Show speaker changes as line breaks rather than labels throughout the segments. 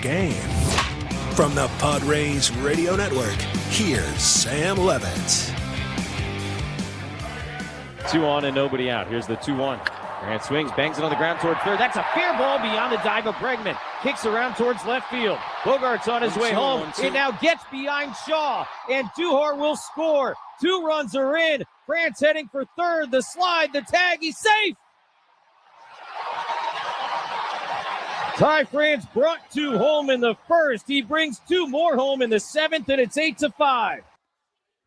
Postgame. From the Padres Radio Network, here's Sam Levitt.
2 on and nobody out. Here's the 2-1. Grant swings, bangs it on the ground toward third. That's a fair ball beyond the dive of Bregman. Kicks around towards left field. Bogart's on his way home. It now gets behind Shaw, and Duhar will score. 2 runs are in. France heading for third. The slide, the tag, he's safe. Ty France brought 2 home in the first. He brings 2 more home in the 7th, and it's 8-5.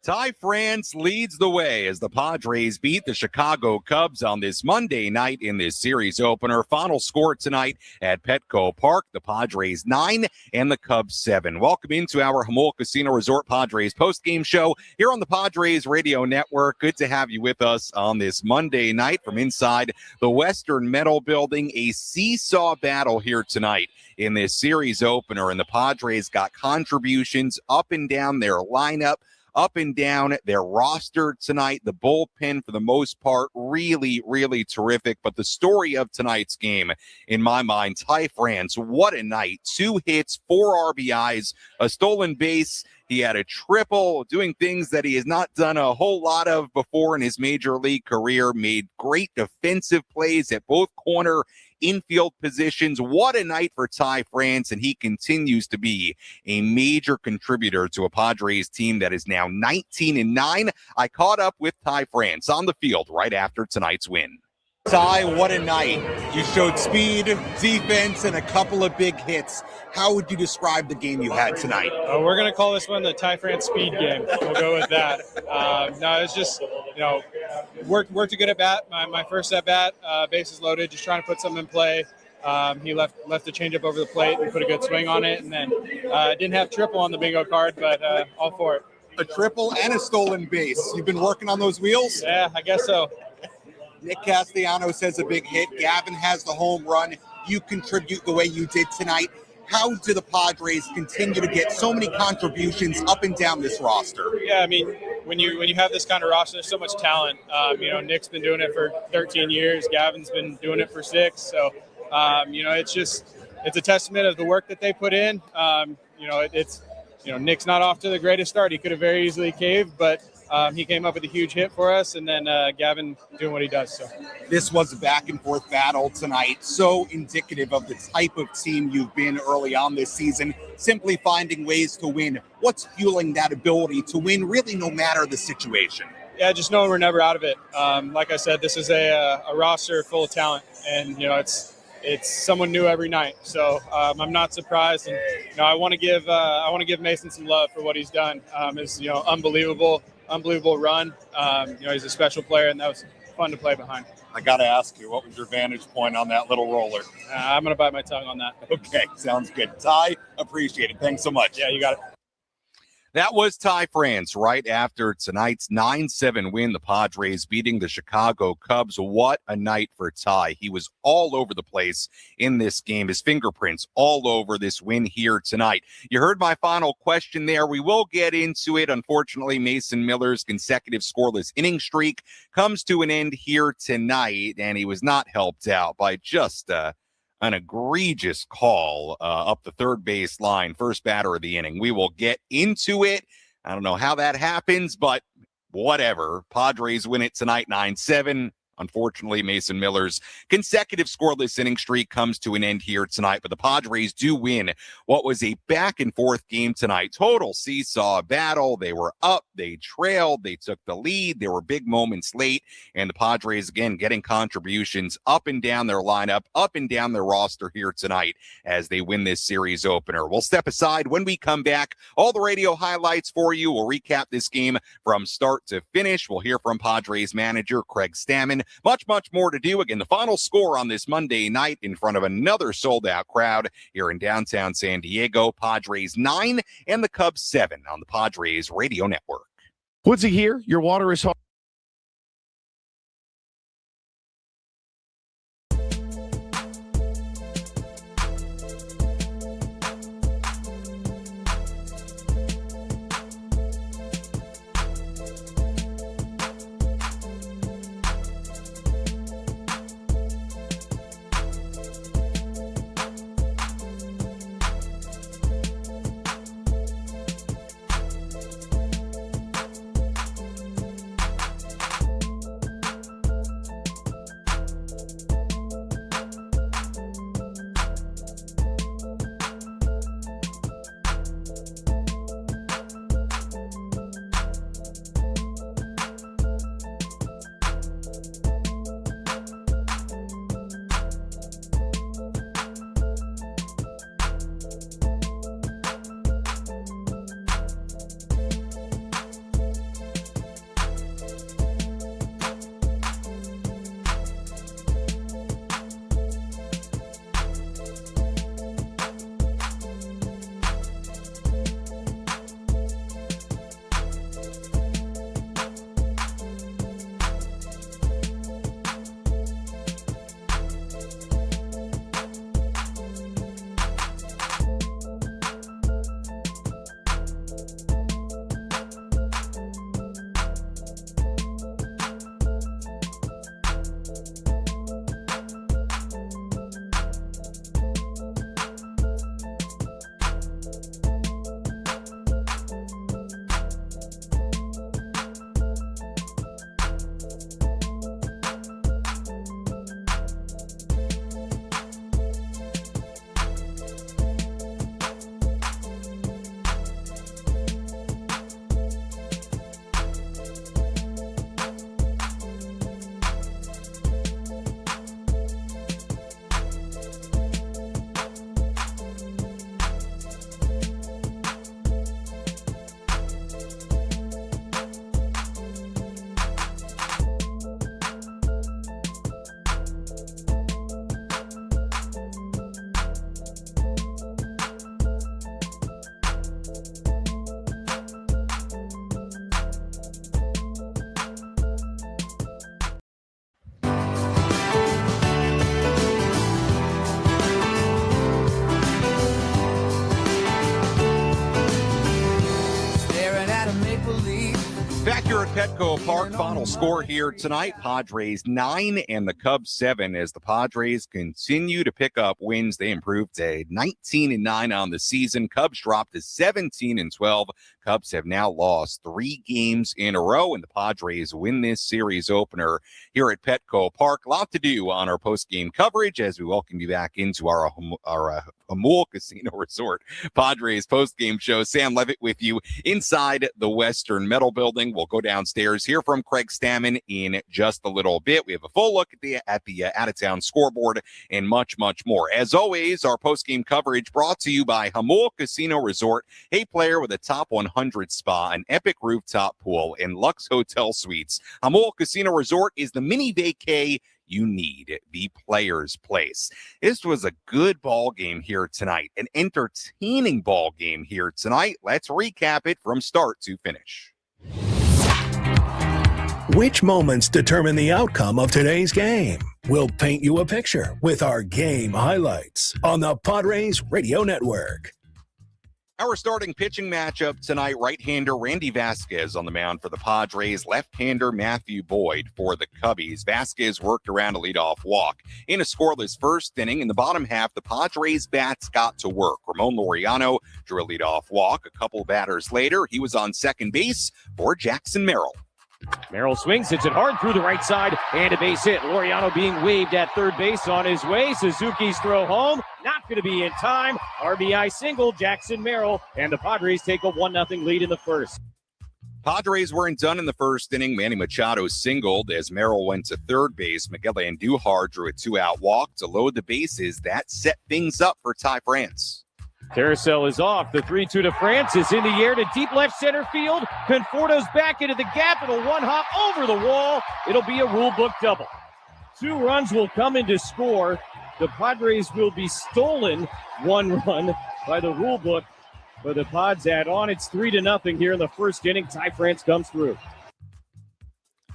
Ty France leads the way as the Padres beat the Chicago Cubs on this Monday night in this series opener. Final score tonight at Petco Park, the Padres 9 and the Cubs 7. Welcome into our Jamul Casino Resort Padres postgame show here on the Padres Radio Network. Good to have you with us on this Monday night from inside the Western Metal Building. A seesaw battle here tonight in this series opener, and the Padres got contributions up and down their lineup, up and down their roster tonight. The bullpen, for the most part, really, really terrific. But the story of tonight's game, in my mind, Ty France, what a night. 2 hits, 4 RBIs, a stolen base. He had a triple, doing things that he has not done a whole lot of before in his major league career. Made great defensive plays at both corner infield positions. What a night for Ty France, and he continues to be a major contributor to a Padres team that is now 19-9. I caught up with Ty France on the field right after tonight's win.
Ty, what a night. You showed speed, defense, and a couple of big hits. How would you describe the game you had tonight?
We're going to call this one the Ty France speed game. We'll go with that. No, it's just, worked a good at bat. My first at bat, bases loaded, just trying to put something in play. He left the changeup over the plate and put a good swing on it. And then didn't have triple on the bingo card, but all for it.
A triple and a stolen base. You've been working on those wheels?
Yeah, I guess so.
Nick Castellanos has a big hit. Gavin has the home run. You contribute the way you did tonight. How do the Padres continue to get so many contributions up and down this roster?
Yeah, I mean, when you have this kind of roster, there's so much talent. Nick's been doing it for 13 years. Gavin's been doing it for 6. So, it's a testament of the work that they put in. Nick's not off to the greatest start. He could have very easily caved, but he came up with a huge hit for us, and then Gavin doing what he does. So
this was a back-and-forth battle tonight, so indicative of the type of team you've been early on this season, simply finding ways to win. What's fueling that ability to win, really, no matter the situation?
Yeah, just knowing we're never out of it. Like I said, this is a roster full of talent, and it's someone new every night. So I'm not surprised, and I want to give Mason some love for what he's done. It's unbelievable run. He's a special player, and that was fun to play behind.
I got to ask you, what was your vantage point on that little roller?
I'm going to bite my tongue on that.
Okay, sounds good. Ty, appreciate it. Thanks so much.
Yeah, you got it.
That was Ty France right after tonight's 9-7 win, the Padres beating the Chicago Cubs. What a night for Ty. He was all over the place in this game. His fingerprints all over this win here tonight. You heard my final question there. We will get into it. Unfortunately, Mason Miller's consecutive scoreless inning streak comes to an end here tonight, and he was not helped out by just an egregious call up the third base line, first batter of the inning. We will get into it. I don't know how that happens, but whatever. Padres win it tonight, 9-7. Unfortunately, Mason Miller's consecutive scoreless inning streak comes to an end here tonight, but the Padres do win what was a back-and-forth game tonight. Total seesaw battle. They were up, they trailed, they took the lead. There were big moments late, and the Padres, again, getting contributions up and down their lineup, up and down their roster here tonight as they win this series opener. We'll step aside when we come back. All the radio highlights for you. We'll recap this game from start to finish. We'll hear from Padres manager Craig Stammen. Much more to do. Again, the final score on this Monday night in front of another sold-out crowd here in downtown San Diego. Padres 9 and the Cubs 7 on the Padres Radio Network.
Woodsy here. Your water is hard.
Petco Park, final score here tonight. Padres 9 and the Cubs 7 as the Padres continue to pick up wins. They improved to 19-9 on the season. Cubs dropped to 17-12. Cubs have now lost 3 games in a row, and the Padres win this series opener here at Petco Park. A lot to do on our post-game coverage as we welcome you back into our Jamul Casino Resort Padres post-game show. Sam Levitt with you inside the Western Metal Building. We'll go downstairs, hear from Craig Stammen in just a little bit. We have a full look at the out-of-town scoreboard and much, much more. As always, our post-game coverage brought to you by Jamul Casino Resort, a player with a top 100 spa, an epic rooftop pool, and Lux Hotel Suites. Jamul Casino Resort is the mini vacay you need, the player's place. This was a good ball game here tonight, an entertaining ball game here tonight. Let's recap it from start to finish.
Which moments determine the outcome of today's game? We'll paint you a picture with our game highlights on the Padres Radio Network.
Our starting pitching matchup tonight, right-hander Randy Vasquez on the mound for the Padres, left-hander Matthew Boyd for the Cubbies. Vasquez worked around a leadoff walk. In a scoreless first inning, in the bottom half, the Padres bats got to work. Ramon Laureano drew a leadoff walk. A couple batters later, he was on second base for Jackson Merrill.
Merrill swings, hits it hard through the right side, and a base hit. Laureano being waved at third base on his way. Suzuki's throw home, not going to be in time. RBI single, Jackson Merrill, and the Padres take a 1-0 lead in the first.
Padres weren't done in the first inning. Manny Machado singled as Merrill went to third base. Miguel Andujar drew a 2-out walk to load the bases. That set things up for Ty France.
Carousel is off. The 3-2 to France is in the air to deep left center field. Conforto's back into the gap. It'll one-hop over the wall. It'll be a rule book double. 2 runs will come in to score. The Padres will be stolen 1 run by the rule book. But the Pods add on. It's 3-0 here in the first inning. Ty France comes through.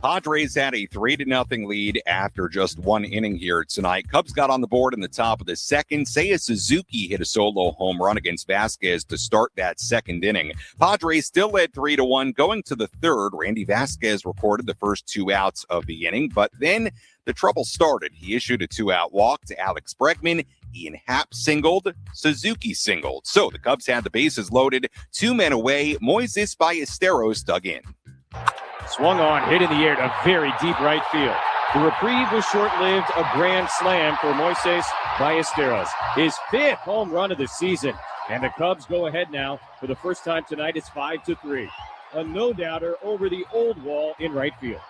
Padres had a 3-0 lead after just 1 inning here tonight. Cubs got on the board in the top of the second. Seiya Suzuki hit a solo home run against Vasquez to start that second inning. Padres still led 3-1 going to the third. Randy Vasquez recorded the first 2 outs of the inning, but then the trouble started. He issued a 2-out walk to Alex Bregman. Ian Happ singled, Suzuki singled. So the Cubs had the bases loaded, 2 men away. Moises Ballesteros dug in.
Swung on, hit in the air to very deep right field. The reprieve was short-lived, a grand slam for Moises Ballesteros. His 5th home run of the season. And the Cubs go ahead now. For the first time tonight, it's 5-3. A no-doubter over the old wall in right field.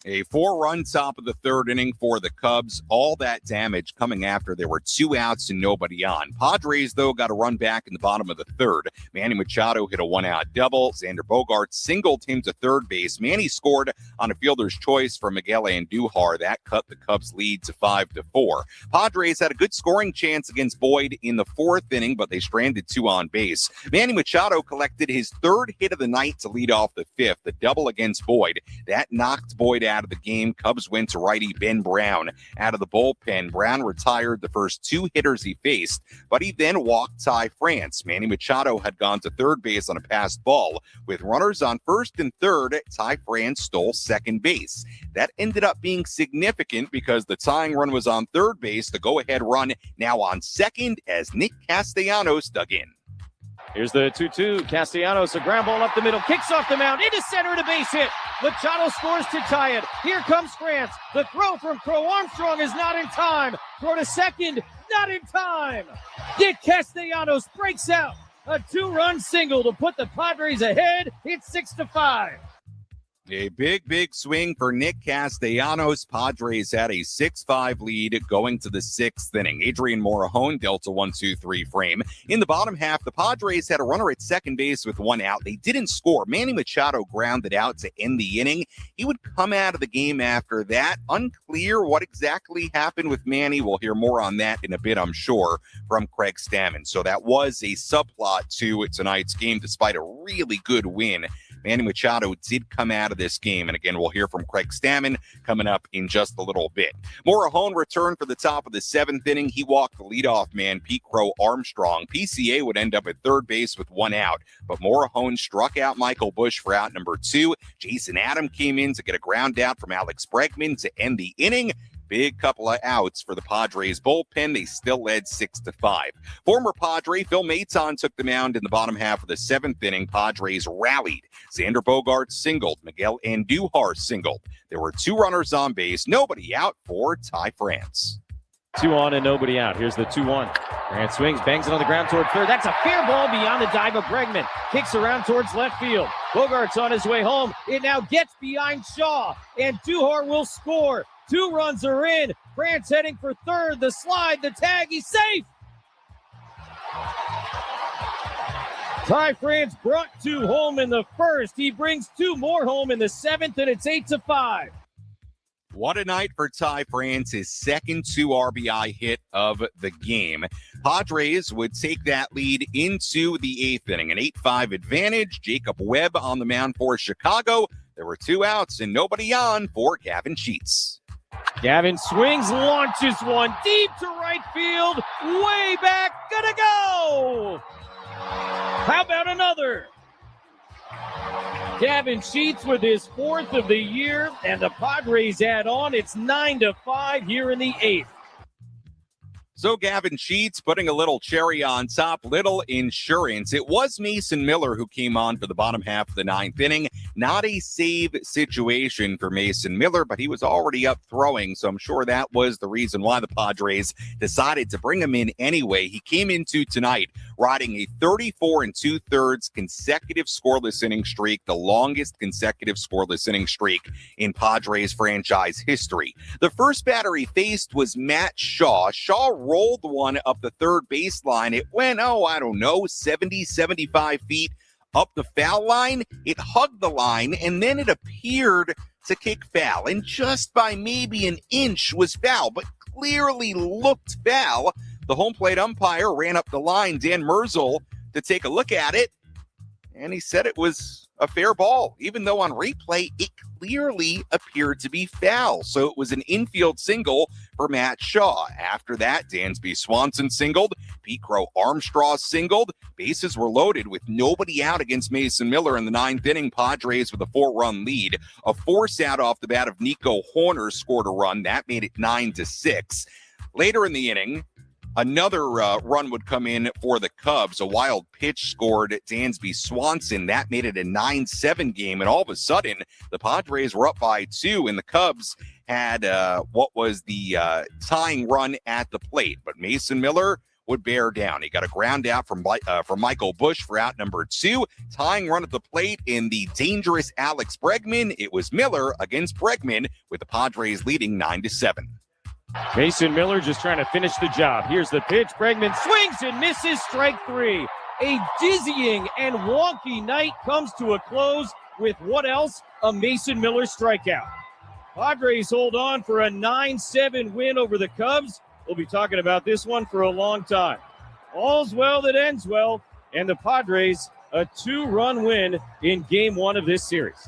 A 4-run top of the third inning for the Cubs. All that damage coming after there were 2 outs and nobody on. Padres, though, got a run back in the bottom of the third. Manny Machado hit a 1-out double. Xander Bogaerts singled him to third base. Manny scored on a fielder's choice for Miguel Andujar. That cut the Cubs' lead to 5-4. Padres had a good scoring chance against Boyd in the 4th inning, but they stranded 2 on base. Manny Machado collected his 3rd hit of the night to lead off the 5th, the double against Boyd. That knocked Boyd out of the game. Cubs went to righty Ben Brown out of the bullpen. Brown retired the first 2 hitters he faced, but he then walked Ty France. Manny Machado had gone to third base on a passed ball. With runners on first and third, Ty France stole second base. That ended up being significant because the tying run was on third base. The go-ahead run now on second as Nick Castellanos dug in.
Here's the 2-2. Castellanos, a ground ball up the middle, kicks off the mound, into center, and a base hit. Machado scores to tie it. Here comes France. The throw from Crow Armstrong is not in time. Throw to second, not in time. Nick Castellanos breaks out. A 2-run single to put the Padres ahead. It's 6-5.
A big swing for Nick Castellanos. Padres had a 6-5 lead going to the 6th inning. Adrian Morejon dealt a 1-2-3 frame. In the bottom half, the Padres had a runner at second base with 1 out. They didn't score. Manny Machado grounded out to end the inning. He would come out of the game after that. Unclear what exactly happened with Manny. We'll hear more on that in a bit, I'm sure, from Craig Stammen. So that was a subplot to tonight's game, despite a really good win Manny Machado did come out of this game. And again, we'll hear from Craig Stammen coming up in just a little bit. Morejon returned for the top of the seventh inning. He walked the leadoff man, Pete Crow Armstrong. PCA would end up at third base with one out, but Morejon struck out Michael Busch for out number 2. Jason Adam came in to get a ground out from Alex Bregman to end the inning. Big couple of outs for the Padres bullpen. They still led 6-5. Former Padre Phil Maton took the mound in the bottom half of the seventh inning. Padres rallied. Xander Bogaerts singled. Miguel Andujar singled. There were 2 runners on base. Nobody out for Ty France.
2 on and nobody out. Here's the 2-1. France swings, bangs it on the ground toward third. That's a fair ball beyond the dive of Bregman. Kicks around towards left field. Bogaerts on his way home. It now gets behind Shaw, and Duhar will score. 2 runs are in. France heading for third. The slide, the tag, he's safe. Ty France brought 2 home in the first. He brings 2 more home in the seventh, and it's 8-5.
What a night for Ty France, his second 2 RBI hit of the game. Padres would take that lead into the 8th inning, an 8-5 advantage. Jacob Webb on the mound for Chicago. There were 2 outs and nobody on for Gavin Sheets.
Gavin swings, launches one deep to right field, way back, gonna go! How about another? Gavin Sheets with his 4th of the year, and the Padres add on. It's 9-5 here in the 8th.
So Gavin Sheets putting a little cherry on top, little insurance. It was Mason Miller who came on for the bottom half of the 9th inning. Not a save situation for Mason Miller, but he was already up throwing, so I'm sure that was the reason why the Padres decided to bring him in anyway. He came into tonight riding a 34 2/3 consecutive scoreless inning streak, the longest consecutive scoreless inning streak in Padres franchise history. The first batter he faced was Matt Shaw. Shaw rolled one up the third baseline. It went, 70, 75 feet up the foul line. It hugged the line, and then it appeared to kick foul. And just by maybe an inch was foul, but clearly looked foul. The home plate umpire ran up the line, Dan Merzel, to take a look at it, and he said it was a fair ball, even though on replay it clearly appeared to be foul. So it was an infield single for Matt Shaw. After that, Dansby Swanson singled, Pete Crow Armstrong singled. Bases were loaded with nobody out against Mason Miller in the 9th inning. Padres with a 4-run lead. A force out off the bat of Nico Horner scored a run. That made it 9-6. Later in the inning, another run would come in for the Cubs. A wild pitch scored Dansby Swanson. That made it a 9-7 game. And all of a sudden, the Padres were up by 2, and the Cubs had what was the tying run at the plate. But Mason Miller would bear down. He got a ground out from Michael Busch for out number 2. Tying run at the plate in the dangerous Alex Bregman. It was Miller against Bregman, with the Padres leading 9-7.
Mason Miller just trying to finish the job. Here's the pitch. Bregman swings and misses, strike 3. A dizzying and wonky night comes to a close with what else? A Mason Miller strikeout. Padres hold on for a 9-7 win over the Cubs. We'll be talking about this one for a long time. All's well that ends well, and the Padres a 2-run win in Game 1 of this series.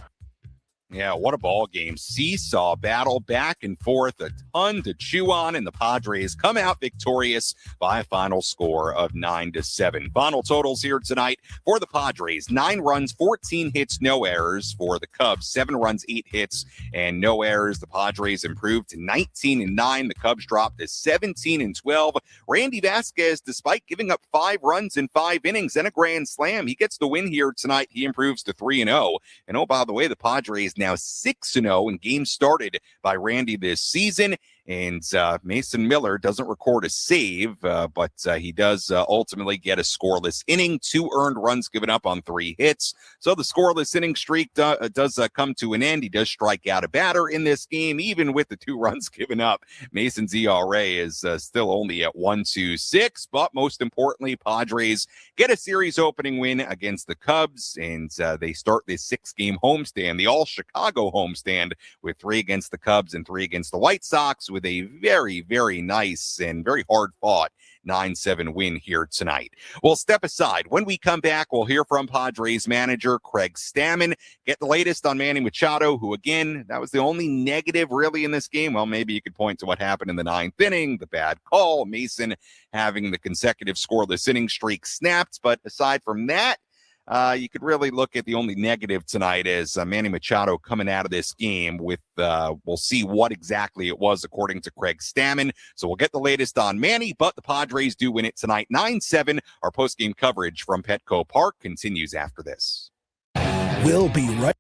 Yeah, what a ball game. Seesaw battle back and forth, a ton to chew on, and the Padres come out victorious by a final score of 9-7. Final totals here tonight for the Padres: 9 runs, 14 hits, no errors. For the Cubs, 7 runs, 8 hits, and no errors. The Padres improved to 19-9. The Cubs dropped to 17-12. Randy Vasquez, despite giving up 5 runs in 5 innings and a grand slam, he gets the win here tonight. He improves to 3-0. And oh, by the way, the Padres now 6-0 in games started by Randy this season. And Mason Miller doesn't record a save, but he does ultimately get a scoreless inning, 2 earned runs given up on 3 hits. So the scoreless inning streak does come to an end. He does strike out a batter in this game, even with the 2 runs given up. Mason's ERA is still only at 1.26, but most importantly, Padres get a series opening win against the Cubs, and they start this 6-game homestand, the all-Chicago homestand, with 3 against the Cubs and 3 against the White Sox, with a very, very nice and very hard-fought 9-7 win here tonight. We'll step aside. When we come back, we'll hear from Padres manager Craig Stammen, get the latest on Manny Machado, who, again, that was the only negative really in this game. Well, maybe you could point to what happened in the ninth inning, the bad call, Mason having the consecutive scoreless inning streak snapped. But aside from that, you could really look at the only negative tonight as Manny Machado coming out of this game with, we'll see what exactly it was according to Craig Stammen. So we'll get the latest on Manny, but the Padres do win it tonight 9-7. Our postgame coverage from Petco Park continues after this.
We'll be right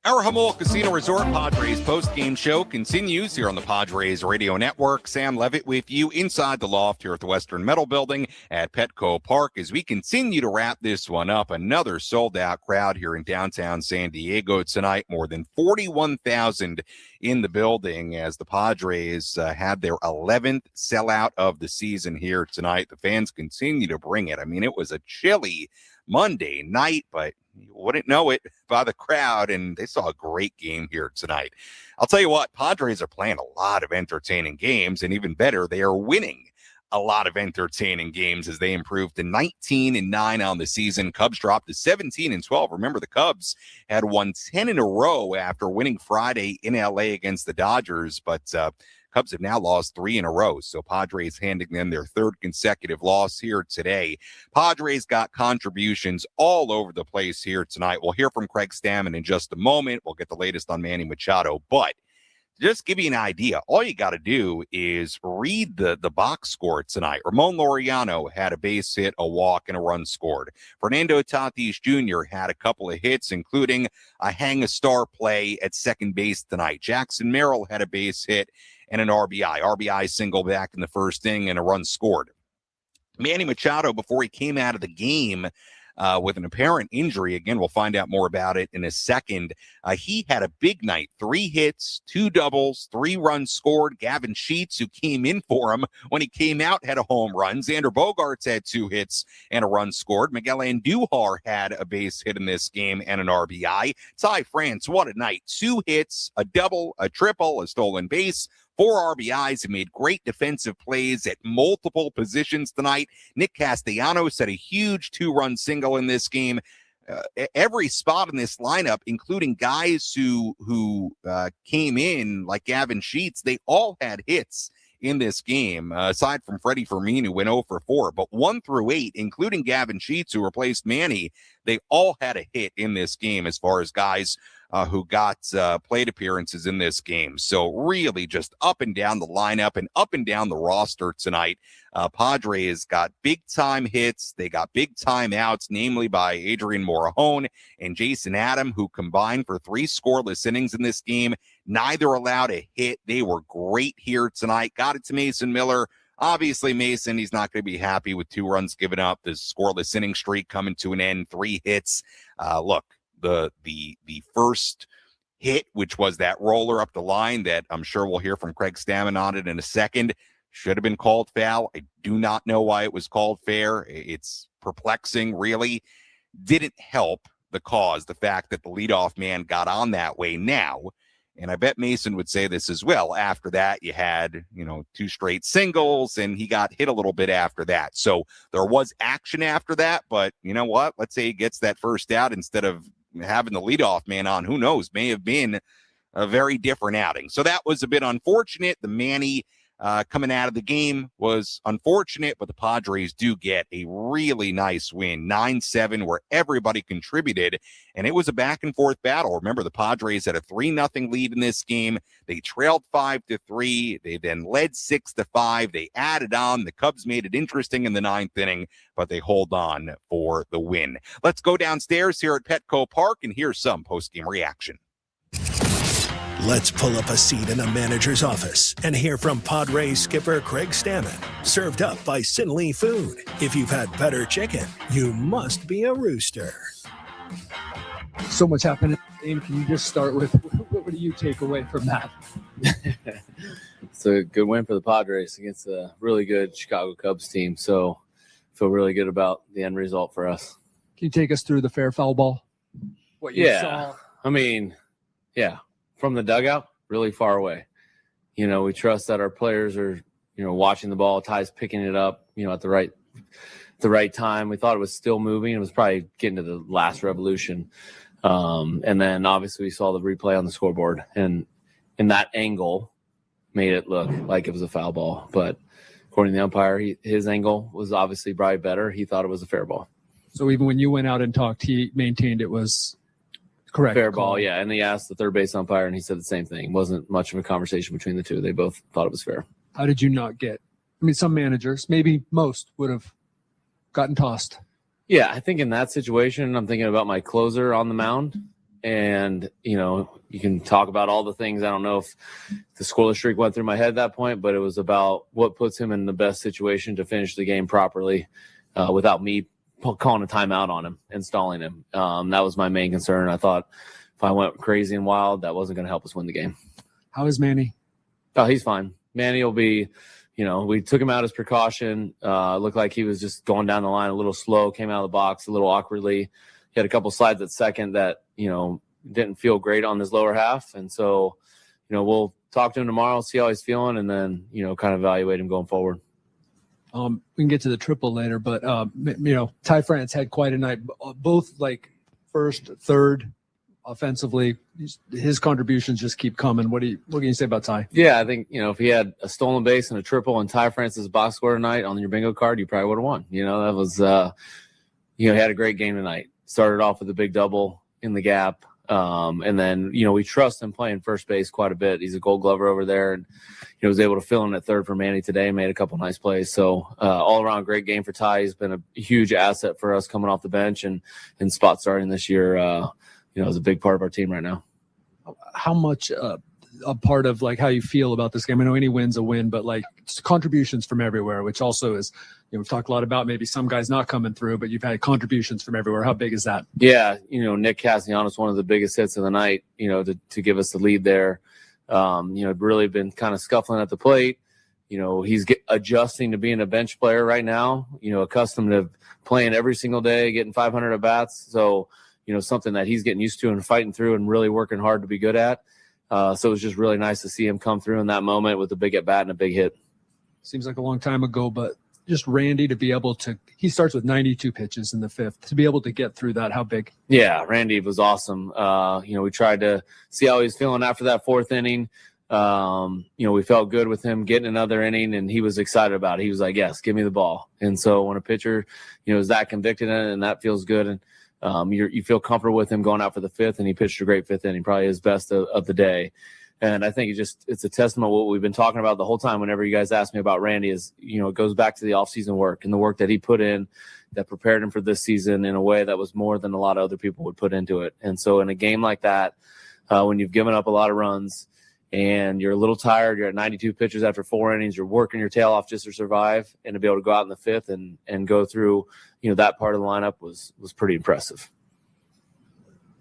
Our Jamul Casino Resort Padres post-game show continues here on the Padres Radio Network. Sam Levitt with you inside the loft here at the Western Metal Building at Petco Park as we continue to wrap this one up. Another sold-out crowd here in downtown San Diego tonight. More than 41,000 in the building as the Padres had their 11th sellout of the season here tonight. The fans continue to bring it. I mean, it was a chilly Monday night, but you wouldn't know it by the crowd, and they saw a great game here tonight. I'll tell you what, Padres are playing a lot of entertaining games, and even better, they are winning a lot of entertaining games as they improved to 19-9 on the season. Cubs dropped to 17-12. Remember, the Cubs had won 10 in a row after winning Friday in LA against the Dodgers, but Cubs have now lost 3 in a row, so Padres handing them their third consecutive loss here today. Padres got contributions all over the place here tonight. We'll hear from Craig Stammen in just a moment. We'll get the latest on Manny Machado, but just give you an idea, all you got to do is read the box score tonight. Ramon Laureano had a base hit, a walk, and a run scored. Fernando Tatis Jr. had a couple of hits, including a hang-a-star play at second base tonight. Jackson Merrill had a base hit and an RBI single back in the first inning and a run scored. Manny Machado, before he came out of the game, with an apparent injury. Again, we'll find out more about it in a second. He had a big night, 3 hits, 2 doubles, 3 runs scored. Gavin Sheets, who came in for him when he came out, had a home run. Xander Bogaerts had 2 hits and a run scored. Miguel Andujar had a base hit in this game and an RBI. Ty France, what a night. 2 hits, a double, a triple, a stolen base, 4 RBIs. He made great defensive plays at multiple positions tonight. Nick Castellanos had a huge 2-run single in this game. Every spot in this lineup, including guys who came in like Gavin Sheets, they all had hits in this game, aside from Freddie Fermin, who went 0 for 4. But 1 through 8, including Gavin Sheets, who replaced Manny, they all had a hit in this game as far as guys who got plate appearances in this game. So really just up and down the lineup and up and down the roster tonight. Padres got big-time hits. They got big-time outs, namely by Adrian Morejon and Jason Adam, who combined for 3 scoreless innings in this game. Neither allowed a hit. They were great here tonight. Got it to Mason Miller. Obviously, Mason, he's not going to be happy with 2 runs given up. The scoreless inning streak coming to an end, 3 hits. Look, the first hit, which was that roller up the line that I'm sure we'll hear from Craig Stammen on it in a second, should have been called foul. I do not know why it was called fair. It's perplexing, really. Didn't help the cause, the fact that the leadoff man got on that way now. And I bet Mason would say this as well. After that, you had, 2 straight singles, and he got hit a little bit after that. So there was action after that, but you know what? Let's say he gets that first out instead of having the leadoff man on. Who knows? May have been a very different outing. So that was a bit unfortunate. The Manny coming out of the game was unfortunate, but the Padres do get a really nice win, 9-7, where everybody contributed, and it was a back-and-forth battle. Remember, the Padres had a 3-0 lead in this game. They trailed 5-3. They then led 6-5. They added on. The Cubs made it interesting in the 9th inning, but they hold on for the win. Let's go downstairs here at Petco Park and hear some post-game reaction.
Let's pull up a seat in the manager's office and hear from Padres skipper Craig Stammen. Served up by Sinley Food. If you've had better chicken, you must be a rooster.
So much happened in the game. Can you just start with what do you take away from that?
It's a good win for the Padres against a really good Chicago Cubs team. So feel really good about the end result for us.
Can you take us through the fair foul ball? What you saw?
I mean, yeah. From the dugout, really far away. We trust that our players are, watching the ball. Ty's picking it up, at the right time. We thought it was still moving. It was probably getting to the last revolution. And then obviously we saw the replay on the scoreboard, and in that angle made it look like it was a foul ball. But according to the umpire, his angle was obviously probably better. He thought it was a fair ball.
So even when you went out and talked, he maintained it was correct.
Fair ball, yeah. And they asked the third base umpire, and he said the same thing. It wasn't much of a conversation between the two. They both thought it was fair.
How did you not get? I mean, some managers, maybe most, would have gotten tossed.
Yeah, I think in that situation, I'm thinking about my closer on the mound. And, you can talk about all the things. I don't know if the scoreless streak went through my head at that point, but it was about what puts him in the best situation to finish the game properly without me calling a timeout on him and stalling him. That was my main concern. I thought if I went crazy and wild, that wasn't going to help us win the game.
How is Manny?
Oh, he's fine. Manny will be, we took him out as precaution. Looked like he was just going down the line a little slow, came out of the box a little awkwardly. He had a couple slides at second that, didn't feel great on his lower half. And so, we'll talk to him tomorrow, see how he's feeling, and then, kind of evaluate him going forward.
We can get to the triple later, but, Ty France had quite a night, both like first, third, offensively. His contributions just keep coming. What can you say about Ty?
Yeah, I think, if he had a stolen base and a triple and Ty France's box score tonight on your bingo card, you probably would have won. That was, he had a great game tonight. Started off with a big double in the gap. And then, we trust him playing first base quite a bit. He's a Gold Glover over there, and he was able to fill in at third for Manny today, made a couple nice plays. So all around great game for Ty. He's been a huge asset for us coming off the bench and spot starting this year. Is a big part of our team right now.
How much a part of like how you feel about this game? I know any win's a win, but like contributions from everywhere, which also is, we've talked a lot about maybe some guys not coming through, but you've had contributions from everywhere. How big is that?
Yeah, Nick Castellanos, one of the biggest hits of the night, to give us the lead there. Really been kind of scuffling at the plate. He's adjusting to being a bench player right now, accustomed to playing every single day, getting 500 at bats. So, something that he's getting used to and fighting through and really working hard to be good at. So it was just really nice to see him come through in that moment with a big at bat and a big hit. Seems like a long time ago, but just Randy to be able to, he starts with 92 pitches in the fifth, to be able to get through that. How big? Yeah, Randy was awesome. We tried to see how he was feeling after that fourth inning. We felt good with him getting another inning, and he was excited about it. He was like, yes, give me the ball. And so when a pitcher, is that convicted in it, and that feels good, and you feel comfortable with him going out for the fifth, and he pitched a great fifth inning, probably his best of the day. And I think it's a testament to what we've been talking about the whole time. Whenever you guys ask me about Randy, is, it goes back to the offseason work and the work that he put in that prepared him for this season in a way that was more than a lot of other people would put into it. And so in a game like that, when you've given up a lot of runs and you're a little tired, you're at 92 pitches after 4 innings, you're working your tail off just to survive, and to be able to go out in the fifth and go through, that part of the lineup was pretty impressive.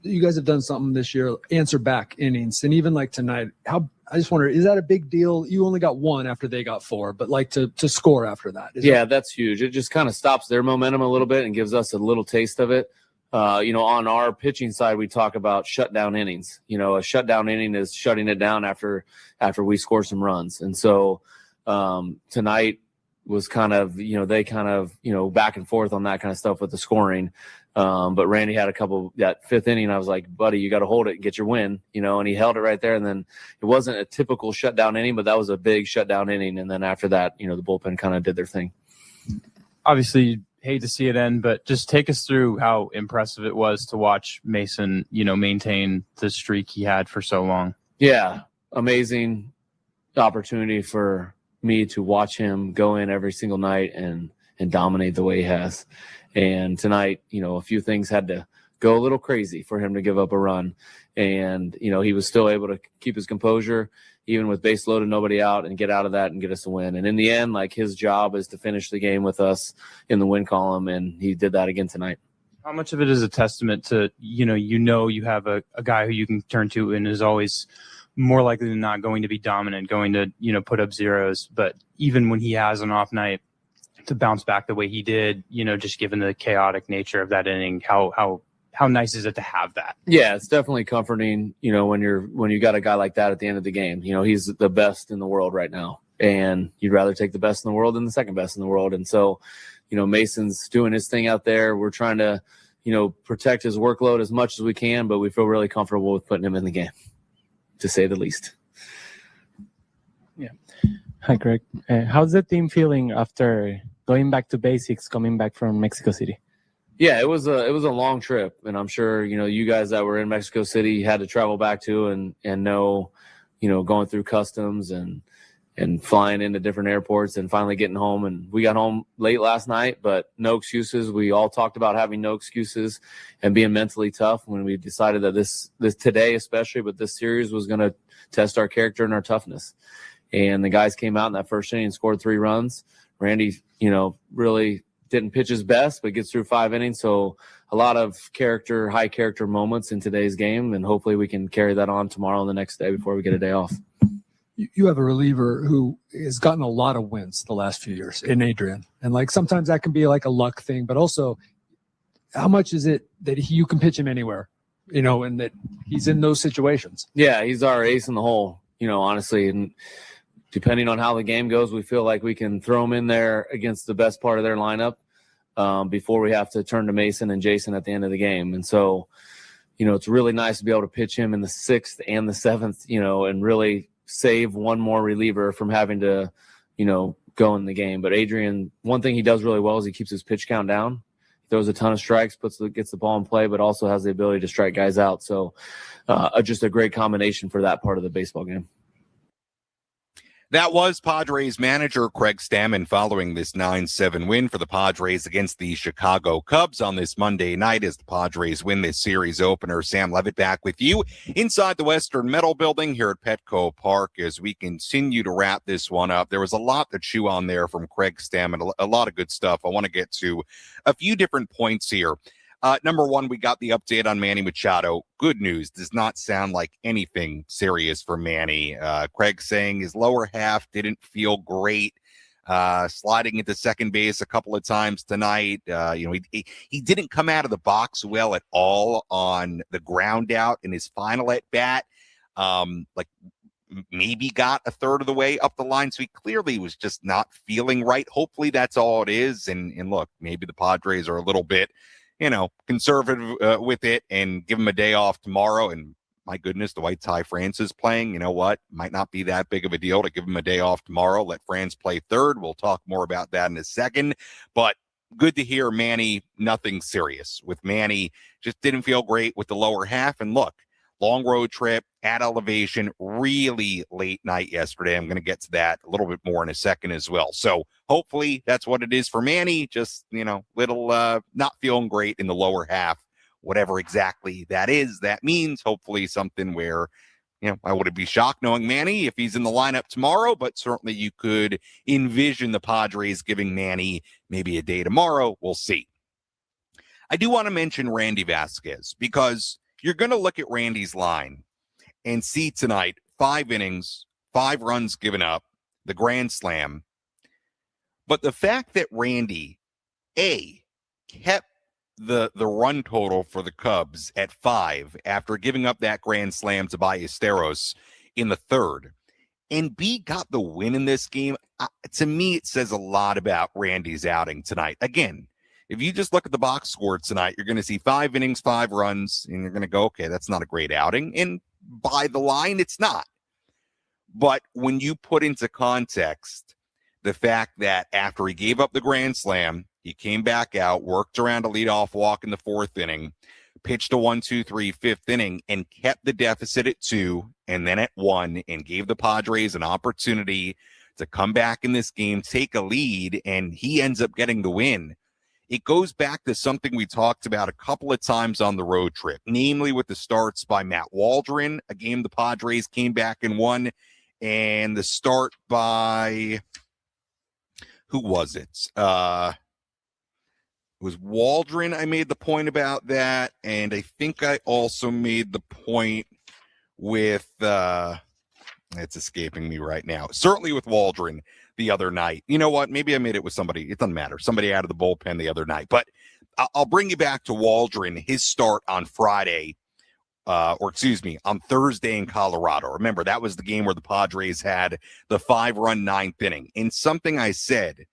You guys have done something this year, answer back innings, and even like tonight, I just wonder, is that a big deal? You only got 1 after they got 4, but like to score after that. That's huge. It just kind of stops their momentum a little bit and gives us a little taste of it. On our pitching side, we talk about shutdown innings. A shutdown inning is shutting it down after we score some runs. And so tonight was kind of, they kind of, back and forth on that kind of stuff with the scoring. But Randy had a couple, that fifth inning, I was like, buddy, you got to hold it and get your win, and he held it right there. And then it wasn't a typical shutdown inning, but that was a big shutdown inning. And then after that, the bullpen kind of did their thing.
Obviously, you hate to see it end, but just take us through how impressive it was to watch Mason, maintain the streak he had for so long. Yeah, amazing opportunity for me to watch him go in every single night and dominate the way he has. And tonight, a few things had to go a little crazy for him to give up a run. And, he was still able to keep his composure, even with base loaded, nobody out, and get out of that and get us a win. And in the end, like, his job is to finish the game with us in the win column, and he did that again tonight. How much of it is a testament to, you have a guy who you can turn to and is always more likely than not going to be dominant, going to, put up zeros. But even when he has an off night, to bounce back the way he did, just given the chaotic nature of that inning, how nice is it to have that? Yeah, it's definitely comforting, when you got a guy like that at the end of the game. He's the best in the world right now, and you'd rather take the best in the world than the second best in the world. And so, Mason's doing his thing out there. We're trying to, protect his workload as much as we can, but we feel really comfortable with putting him in the game, to say the least.
Yeah. Hi, Craig. How's the team feeling after going back to basics, coming back from Mexico City?
Yeah, it was a long trip, and I'm sure you guys that were in Mexico City had to travel back to and know, going through customs and flying into different airports and finally getting home. And we got home late last night, but no excuses. We all talked about having no excuses and being mentally tough when we decided that this today especially, but this series was going to test our character and our toughness. And the guys came out in that first inning and scored 3 runs. Randy, really didn't pitch his best, but gets through 5 innings. So a lot of high character moments in today's game, and hopefully we can carry that on tomorrow and the next day before we get a day off.
You have a reliever who has gotten a lot of wins the last few years in Adrian. And like, sometimes that can be like a luck thing, but also how much is it that you can pitch him anywhere, and that he's in those situations? Yeah, he's our ace in the hole, honestly. And depending on how the game goes, we feel like we can throw him in there against the best part of their lineup before we have to turn to Mason and Jason at the end of the game. And so, it's really nice to be able to pitch him in the 6th and the 7th, and really save one more reliever from having to, go in the game. But Adrian, one thing he does really well is he keeps his pitch count down. He throws a ton of strikes, gets the ball in play, but also has the ability to strike guys out. So just a great combination for that part of the baseball game.
That was Padres manager Craig Stammen following this 9-7 win for the Padres against the Chicago Cubs on this Monday night as the Padres win this series opener. Sam Levitt back with you inside the Western Metal Building here at Petco Park as we continue to wrap this one up. There was a lot to chew on there from Craig Stammen, a lot of good stuff. I want to get to a few different points here. Number one, we got the update on Manny Machado. Good news. Does not sound like anything serious for Manny. Craig saying his lower half didn't feel great. Sliding into second base a couple of times tonight. He didn't come out of the box well at all on the ground out in his final at bat. Maybe got a third of the way up the line. So he clearly was just not feeling right. Hopefully that's all it is. And look, maybe the Padres are a little bit conservative with it and give him a day off tomorrow. And my goodness, the way Ty France is playing, you know what? Might not be that big of a deal to give him a day off tomorrow. Let France play third. We'll talk more about that in a second. But good to hear Manny, nothing serious with Manny. Just didn't feel great with the lower half. And look, long road trip at elevation, really late night yesterday. I'm going to get to that a little bit more in a second as well. So hopefully that's what it is for Manny. Just, little not feeling great in the lower half, whatever exactly that is. That means hopefully something where, I wouldn't be shocked knowing Manny if he's in the lineup tomorrow, but certainly you could envision the Padres giving Manny maybe a day tomorrow. We'll see. I do want to mention Randy Vasquez because you're going to look at Randy's line and see tonight 5 innings, 5 runs given up, the grand slam. But the fact that Randy, kept the run total for the Cubs at 5 after giving up that grand slam to Ballesteros in the third, and B, got the win in this game, to me, it says a lot about Randy's outing tonight. Again, if you just look at the box score tonight, you're going to see 5 innings, 5 runs, and you're going to go, okay, that's not a great outing. And by the line, it's not. But when you put into context the fact that after he gave up the grand slam, he came back out, worked around a leadoff walk in the 4th inning, pitched a 1-2-3 5th inning, and kept the deficit at 2 and then at 1, and gave the Padres an opportunity to come back in this game, take a lead, and he ends up getting the win. It goes back to something we talked about a couple of times on the road trip, namely with the starts by Matt Waldron, a game the Padres came back and won, and the start by, who was it? It was Waldron. I made the point about that, and I think I also made the point with, it's escaping me right now, certainly with Waldron the other night. You know what? Maybe I made it with somebody. It doesn't matter. Somebody out of the bullpen the other night. But I'll bring you back to Waldron, his start on Friday, on Thursday in Colorado. Remember, that was the game where the Padres had the 5-run 9th inning. And something I said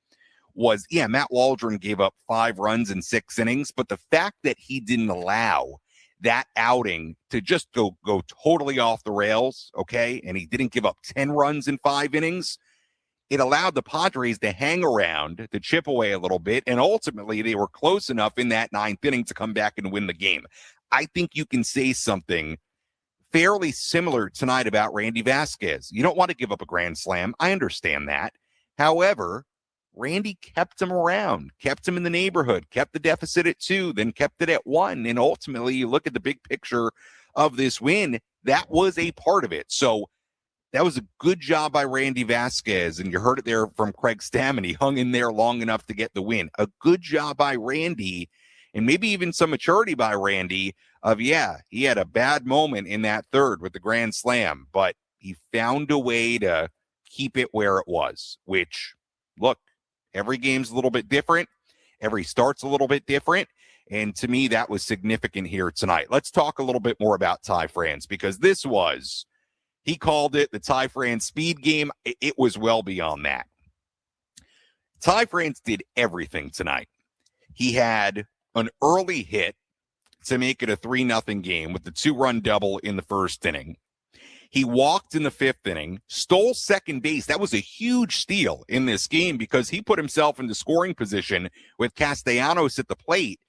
was, Matt Waldron gave up 5 runs in 6 innings, but the fact that he didn't allow that outing to just go totally off the rails, okay, and he didn't give up 10 runs in 5 innings, it allowed the Padres to hang around, to chip away a little bit, and ultimately they were close enough in that 9th inning to come back and win the game. I think you can say something fairly similar tonight about Randy Vasquez. You don't want to give up a grand slam. I understand that. However, Randy kept him around, kept him in the neighborhood, kept the deficit at 2, then kept it at 1. And ultimately, you look at the big picture of this win, that was a part of it. So that was a good job by Randy Vasquez. And you heard it there from Craig Stammen. He hung in there long enough to get the win. A good job by Randy, and maybe even some maturity by Randy of, he had a bad moment in that third with the grand slam, but he found a way to keep it where it was, which, look, every game's a little bit different. Every start's a little bit different. And to me, that was significant here tonight. Let's talk a little bit more about Ty France, because he called it the Ty France speed game. It was well beyond that. Ty France did everything tonight. He had an early hit to make it a 3-0 game with the 2-run double in the 1st inning. He walked in the 5th inning, stole second base. That was a huge steal in this game because he put himself into scoring position with Castellanos at the plate.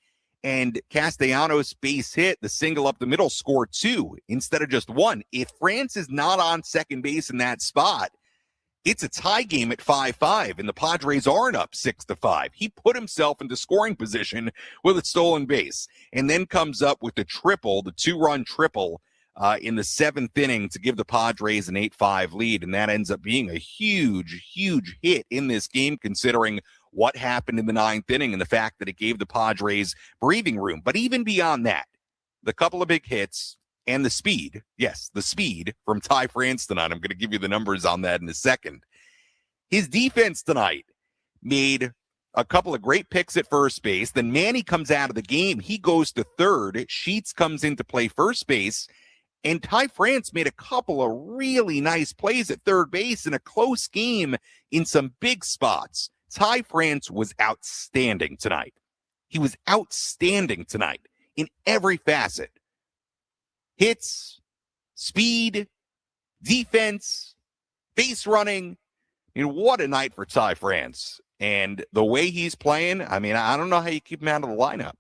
And Castellanos base hit, the single up the middle, scored 2 instead of just 1. If France is not on second base in that spot, It's a tie game at 5-5, and the Padres aren't up 6-5. He put himself into scoring position with a stolen base, and then comes up with the triple, the 2-run triple, in the 7th inning to give the Padres an 8-5 lead, and that ends up being a huge, huge hit in this game, considering what happened in the 9th inning and the fact that it gave the Padres breathing room. But even beyond that, the couple of big hits and the speed, yes, the speed from Ty France tonight. I'm going to give you the numbers on that in a second. His defense tonight made a couple of great picks at first base. Then Manny comes out of the game. He goes to third. Sheets comes in to play first base. And Ty France made a couple of really nice plays at third base in a close game in some big spots. Ty France was outstanding tonight. He was outstanding tonight in every facet. Hits, speed, defense, base running. I mean, what a night for Ty France. And the way he's playing, I mean, I don't know how you keep him out of the lineup.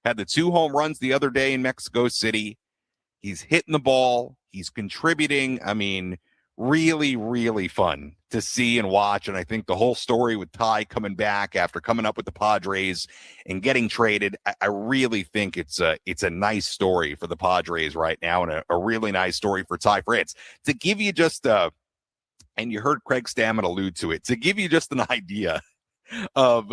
Had the 2 home runs the other day in Mexico City. He's hitting the ball. He's contributing. I mean, really, really fun to see and watch. And I think the whole story with Ty coming back after coming up with the Padres and getting traded, I really think it's a nice story for the Padres right now, and a really nice story for Ty France. To give you just and you heard Craig Stammen allude to it, to give you just an idea of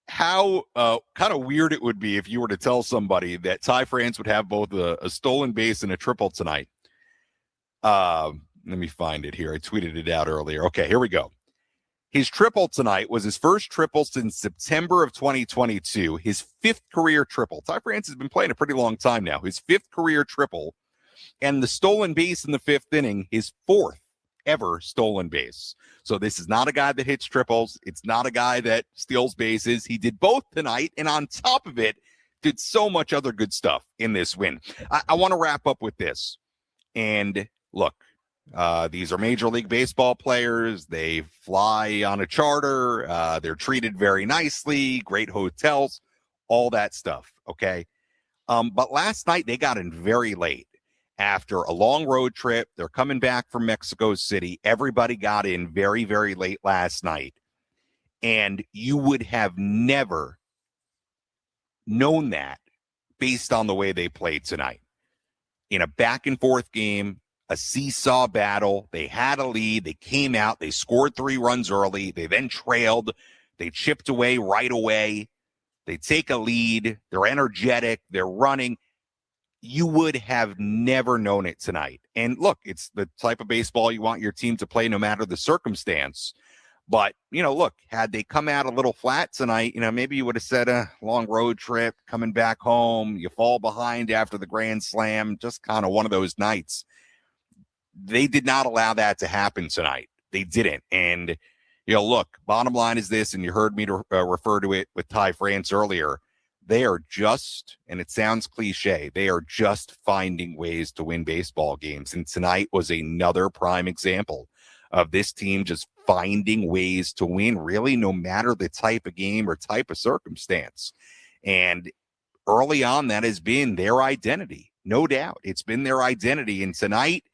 how kind of weird it would be if you were to tell somebody that Ty France would have both a stolen base and a triple tonight. Let me find it here. I tweeted it out earlier. Okay, here we go. His triple tonight was his first triple since September of 2022, his 5th career triple. Ty France has been playing a pretty long time now. His 5th career triple, and the stolen base in the 5th inning, his 4th ever stolen base. So this is not a guy that hits triples. It's not a guy that steals bases. He did both tonight, and on top of it, did so much other good stuff in this win. I want to wrap up with this. And look, these are Major League Baseball players. They fly on a charter. They're treated very nicely, great hotels, all that stuff, okay? But last night, they got in very late. After a long road trip, they're coming back from Mexico City. Everybody got in very, very late last night. And you would have never known that based on the way they played tonight. In a back-and-forth game, a seesaw battle, they had a lead, they came out, they scored 3 runs early, they then trailed, they chipped away right away, they take a lead, they're energetic, they're running. You would have never known it tonight. And look, it's the type of baseball you want your team to play no matter the circumstance. But, look, had they come out a little flat tonight, maybe you would have said a long road trip, coming back home, you fall behind after the grand slam, just kind of one of those nights. They did not allow that to happen tonight. They didn't. And, look, bottom line is this, and you heard me refer to it with Ty France earlier. They are just, and it sounds cliche, they are just finding ways to win baseball games. And tonight was another prime example of this team just finding ways to win, really, no matter the type of game or type of circumstance. And early on, that has been their identity. No doubt. It's been their identity. And tonight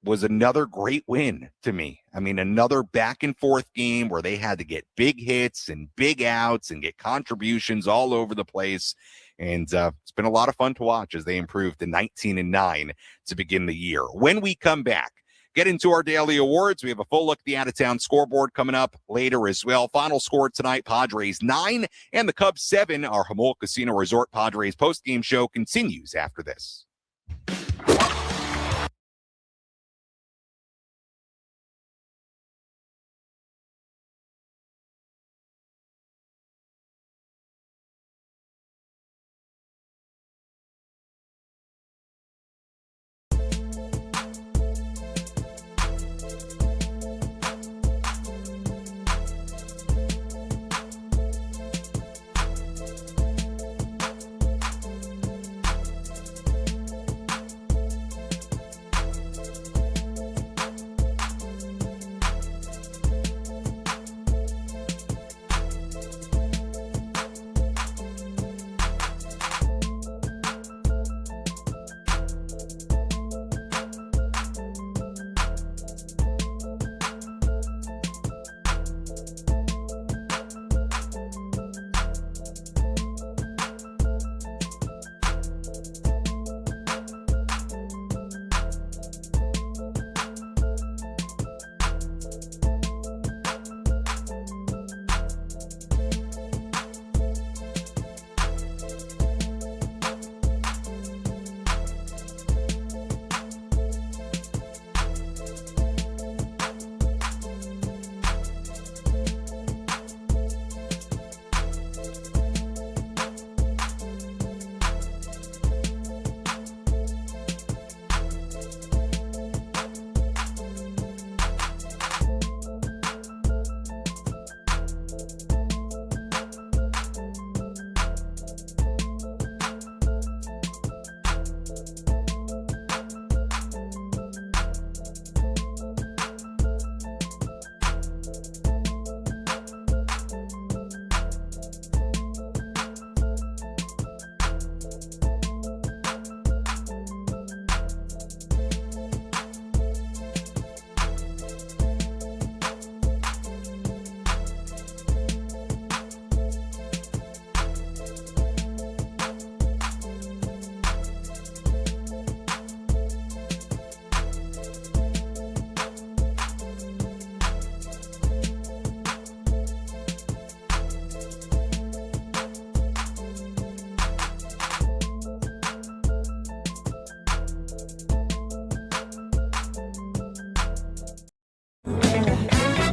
was another great win to me. I mean, another back and forth game where they had to get big hits and big outs and get contributions all over the place. And it's been a lot of fun to watch as they improved to 19-9 to begin the year. When we come back, get into our daily awards. We have a full look at the out-of-town scoreboard coming up later as well. Final score tonight, Padres 9 and the Cubs 7. Our Jamul Casino Resort Padres postgame show continues after this.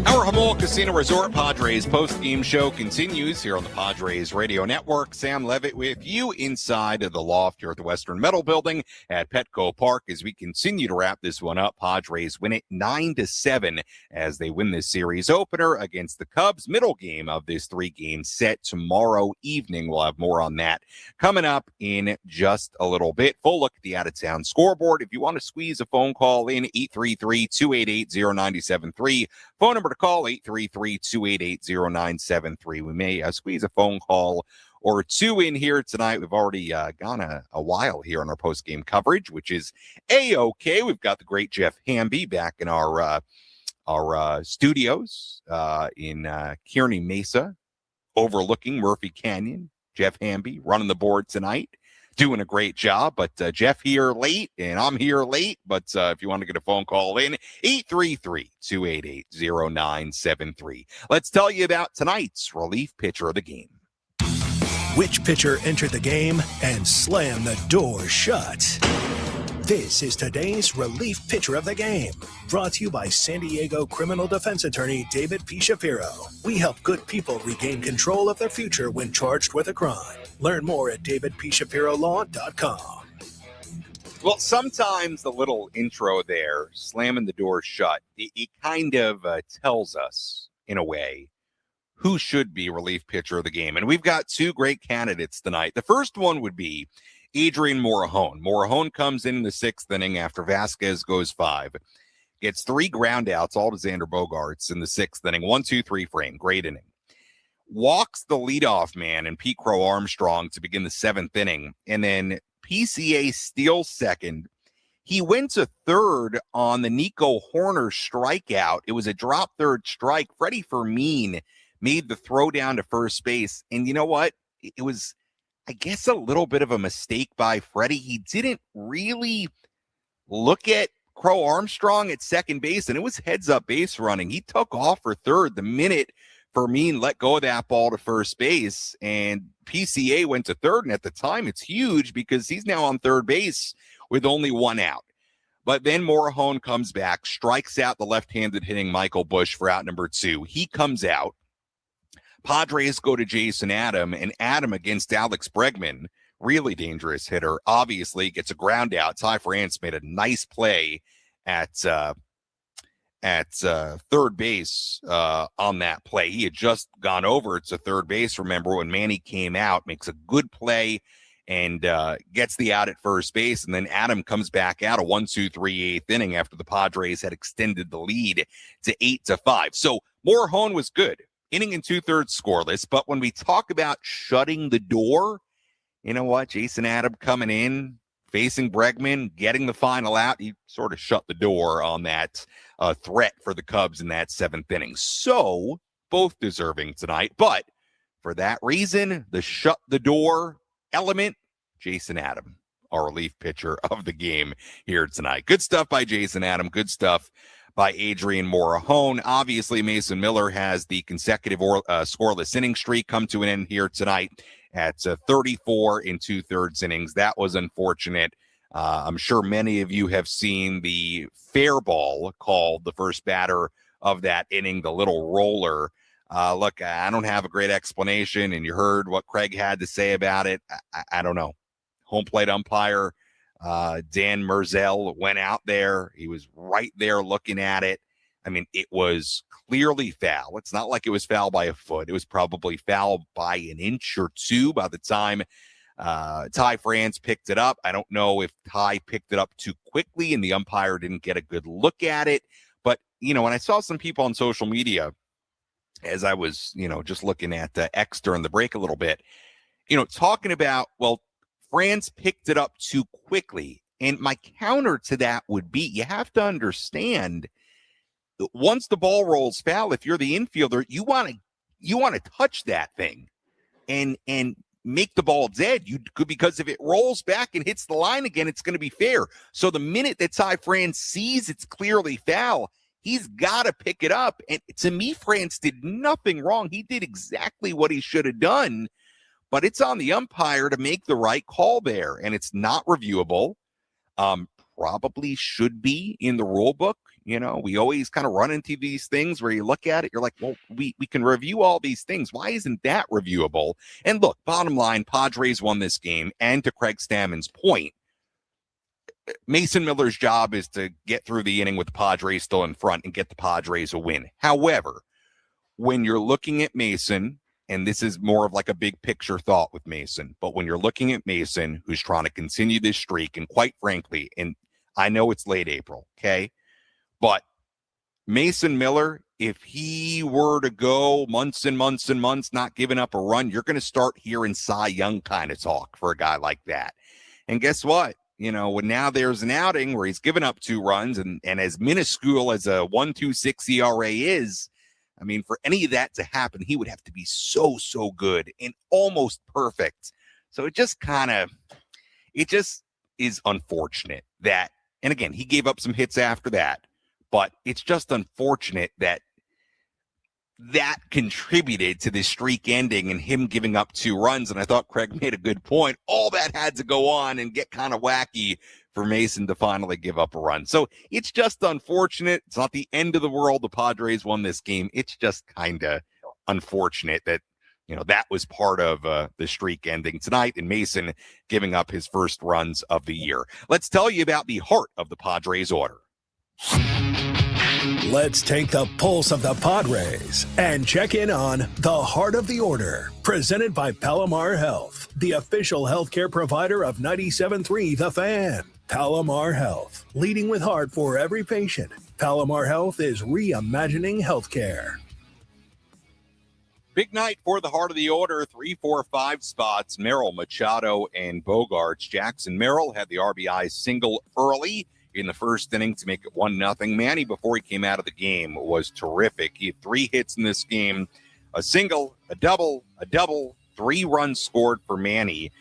Our Jamul Casino Resort Padres post-game show continues here on the Padres Radio Network. Sam Levitt with you inside of the loft here at the Western Metal Building at Petco Park as we continue to wrap this one up. Padres win it 9-7 as they win this series opener against the Cubs. Middle game of this 3-game set tomorrow evening. We'll have more on that coming up in just a little bit. Full look at the out-of-town scoreboard. If you want to squeeze a phone call in, 833-288-0973. Phone number to call, 833-288-0973. We may squeeze a phone call or two in here tonight. We've already gone a while here on our post-game coverage, which is A-OK. We've got the great Jeff Hamby back in our studios in Kearney Mesa, overlooking Murphy Canyon. Jeff Hamby running the board tonight, doing a great job. But Jeff here late, and I'm here late. But if you want to get a phone call in, 833-288-0973. Let's tell you about tonight's relief pitcher of the game.
Which pitcher entered the game and slammed the door shut? This is today's relief pitcher of the game, brought to you by San Diego criminal defense attorney David P. Shapiro. We help good people regain control of their future when charged with a crime. Learn more at davidpshapirolaw.com.
Well, sometimes the little intro there, slamming the door shut, it kind of tells us, in a way, who should be relief pitcher of the game. And we've got two great candidates tonight. The first one would be Adrian Morejon. Morejon comes in the 6th inning after Vasquez goes 5. Gets 3 ground outs, all to Xander Bogaerts in the 6th inning. 1-2-3 frame. Great inning. Walks the leadoff man and Pete Crow Armstrong to begin the 7th inning. And then PCA steals second. He went to third on the Nico Horner strikeout. It was a drop third strike. Freddie Fermin made the throw down to first base. And you know what? It was, I guess, a little bit of a mistake by Freddie. He didn't really look at Crow Armstrong at second base, and it was heads-up base running. He took off for third the minute Fermin let go of that ball to first base, and PCA went to third, and at the time, it's huge because he's now on third base with only 1 out. But then Morejon comes back, strikes out the left-handed hitting Michael Busch for out number 2. He comes out. Padres go to Jason Adam, and Adam against Alex Bregman, really dangerous hitter, obviously gets a ground out. Ty France made a nice play at third base on that play. He had just gone over to third base, remember, when Manny came out, makes a good play and gets the out at first base. And then Adam comes back out a 1-2-3 8th inning after the Padres had extended the lead to 8-5. So Morejon was good. Inning and 2/3 scoreless. But when we talk about shutting the door, you know what? Jason Adam coming in, facing Bregman, getting the final out. He sort of shut the door on that threat for the Cubs in that 7th inning. So both deserving tonight. But for that reason, the shut the door element, Jason Adam, our relief pitcher of the game here tonight. Good stuff by Jason Adam. Good stuff by Adrian Morejon. Obviously, Mason Miller has the consecutive scoreless inning streak come to an end here tonight at 34 2/3 innings. That was unfortunate. I'm sure many of you have seen the fair ball called, the first batter of that inning, the little roller. Look, I don't have a great explanation, and you heard what Craig had to say about it. I don't know. Home plate umpire Dan Merzel went out there. He was right there looking at it. I mean, it was clearly foul. It's not like it was foul by a foot. It was probably foul by an inch or two by the time Ty France picked it up. I don't know if Ty picked it up too quickly and the umpire didn't get a good look at it. But, you know, when I saw some people on social media as I was, you know, just looking at X during the break a little bit, you know, talking about, well, France picked it up too quickly. And my counter to that would be, you have to understand, once the ball rolls foul, if you're the infielder, you want to touch that thing and make the ball dead. You could, because if it rolls back and hits the line again, it's going to be fair. So the minute that Ty France sees it's clearly foul, he's got to pick it up. And to me, France did nothing wrong. He did exactly what he should have done. But it's on the umpire to make the right call there, and it's not reviewable. Probably should be in the rule book. You know, we always kind of run into these things where you look at it, you're like, well, we can review all these things. Why isn't that reviewable? And look, bottom line, Padres won this game. And to Craig Stammen's point, Mason Miller's job is to get through the inning with the Padres still in front and get the Padres a win. However, when you're looking at Mason, and this is more of like a big picture thought with Mason, but when you're looking at Mason, who's trying to continue this streak, and quite frankly, and I know it's late April, okay? But Mason Miller, if he were to go months and months and months not giving up a run, you're going to start hearing Cy Young kind of talk for a guy like that. And guess what? You know, when now there's an outing where he's given up 2 runs, and as minuscule as a 1.26 ERA is, I mean, for any of that to happen, he would have to be so good and almost perfect. So it just is unfortunate that, and again, he gave up some hits after that. But it's just unfortunate that contributed to this streak ending and him giving up 2 runs. And I thought Craig made a good point. All that had to go on and get kind of wacky for Mason to finally give up a run. So it's just unfortunate. It's not the end of the world. The Padres won this game. It's just kind of unfortunate that, you know, that was part of the streak ending tonight and Mason giving up his first runs of the year. Let's tell you about the heart of the Padres order.
Let's take the pulse of the Padres and check in on the Heart of the Order, presented by Palomar Health, the official healthcare provider of 97.3 The Fan. Palomar Health, leading with heart for every patient. Palomar Health is reimagining healthcare.
Big night for the Heart of the Order. 3, 4, 5 spots. Merrill, Machado, and Bogaerts. Jackson Merrill had the RBI single early in the first inning to make it 1-0. Manny, before he came out of the game, was terrific. He had 3 hits in this game, a single, a double, 3 runs scored for Manny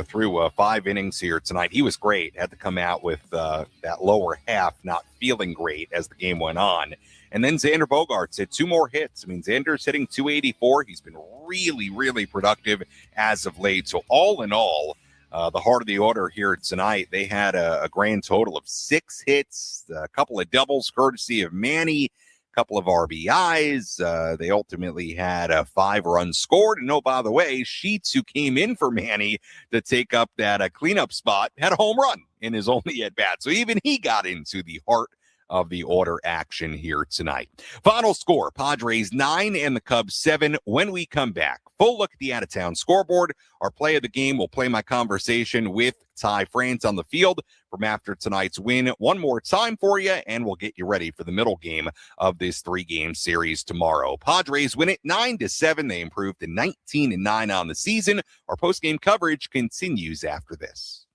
through 5 innings here tonight. He was great. Had to come out with that lower half not feeling great as the game went on. And then Xander Bogaerts had 2 more hits. I mean, Xander's hitting .284. He's been really productive as of late. So all in all, the Heart of the Order here tonight, they had a grand total of 6 hits, a couple of doubles courtesy of Manny, a couple of RBIs. They ultimately had 5 runs scored. And oh, by the way, Sheets, who came in for Manny to take up that cleanup spot, had a home run in his only at-bat. So even he got into the Heart of the Order action here tonight. Final score, Padres 9 and the Cubs 7. When we come back, full look at the out-of-town scoreboard. Our play of the game will play my conversation with Ty France on the field from after tonight's win one more time for you, and we'll get you ready for the middle game of this 3-game series tomorrow. Padres win it 9-7. They improved to 19-9 on the season. Our post-game coverage continues after this.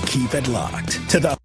Keep it locked to the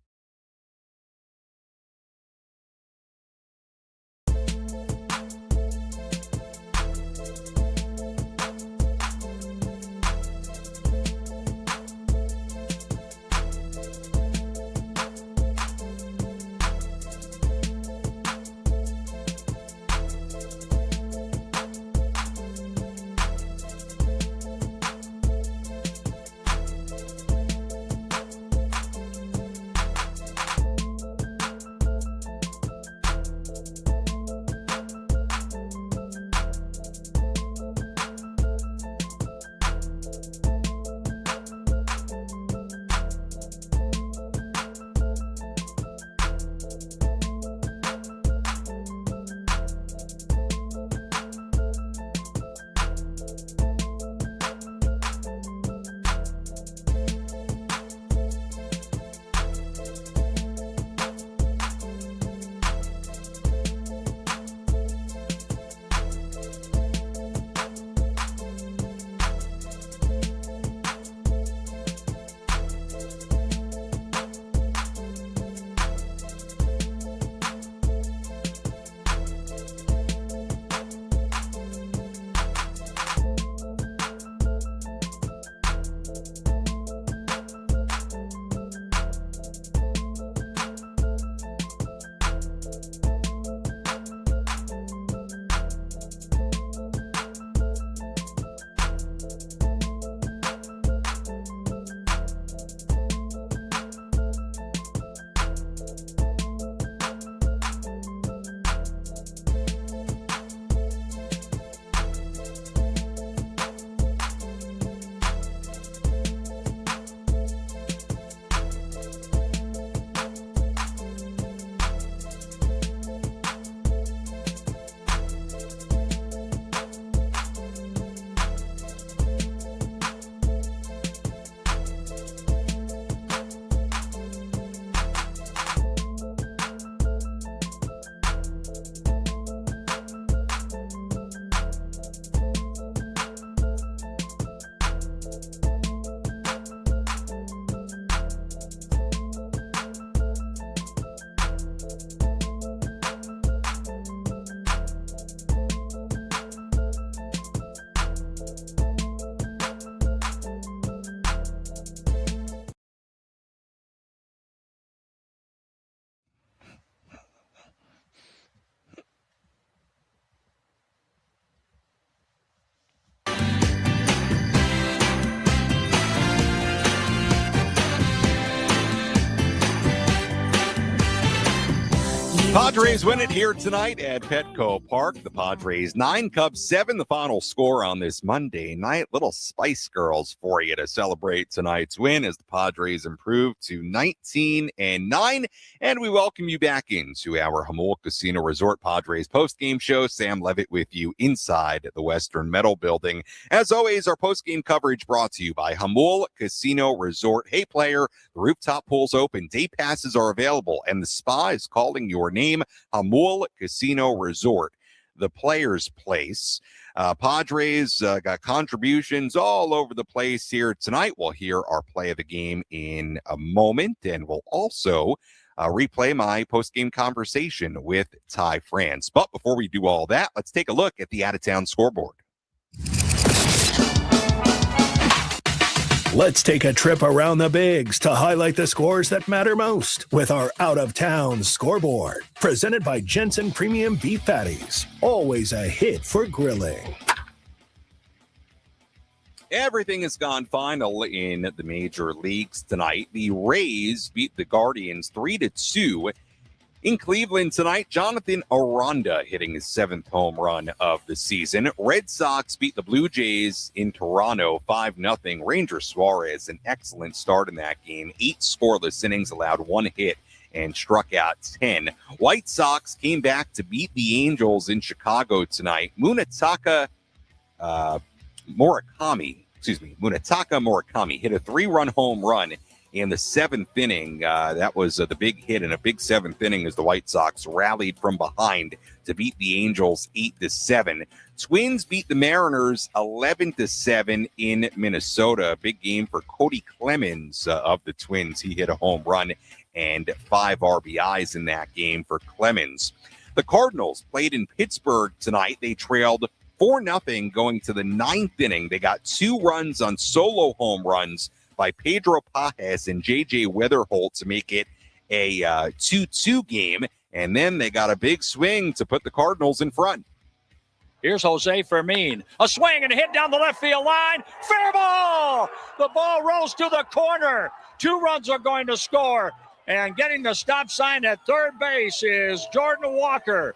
Padres win it here tonight at Petco Park. The Padres 9, Cubs 7, the final score on this Monday night. Little Spice Girls for you to celebrate tonight's win as the Padres improve to 19-9. And we welcome you back into our Jamul Casino Resort Padres postgame show. Sam Levitt with you inside the Western Metal Building. As always, our postgame coverage brought to you by Jamul Casino Resort. Hey, player, the rooftop pool's open, day passes are available, and the spa is calling your name. Jamul Casino Resort, the Players Place. Padres got contributions all over the place here tonight. We'll hear our play of the game in a moment, and we'll also replay my post-game conversation with Ty France. But before we do all that, let's take a look at the out-of-town scoreboard.
Let's take a trip around the bigs to highlight the scores that matter most with our out-of-town scoreboard. Presented by Jensen Premium Beef Patties. Always a hit for grilling.
Everything has gone final in the major leagues tonight. The Rays beat the Guardians 3-2. In Cleveland tonight, Jonathan Aranda hitting his 7th home run of the season. Red Sox beat the Blue Jays in Toronto 5-0. Ranger Suarez, an excellent start in that game. 8 scoreless innings, allowed 1 hit, and struck out 10. White Sox came back to beat the Angels in Chicago tonight. Munetaka Murakami hit a 3-run home run in the 7th inning. That was the big hit in a big 7th inning as the White Sox rallied from behind to beat the Angels 8-7. Twins beat the Mariners 11-7 in Minnesota. Big game for Cody Clemens of the Twins. He hit a home run and 5 RBIs in that game for Clemens. The Cardinals played in Pittsburgh tonight. They trailed 4-0 going to the 9th inning. They got 2 runs on solo home runs by Pedro Pajes and J.J. Weatherholt to make it a 2-2 game, and then they got a big swing to put the Cardinals in front.
Here's Jose Fermin. A swing and a hit down the left field line. Fair ball! The ball rolls to the corner. 2 runs are going to score, and getting the stop sign at third base is Jordan Walker.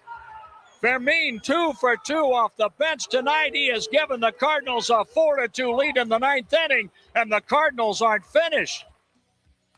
Fermin 2 for 2 off the bench tonight. He has given the Cardinals a 4-2 lead in the 9th inning, and the Cardinals aren't finished.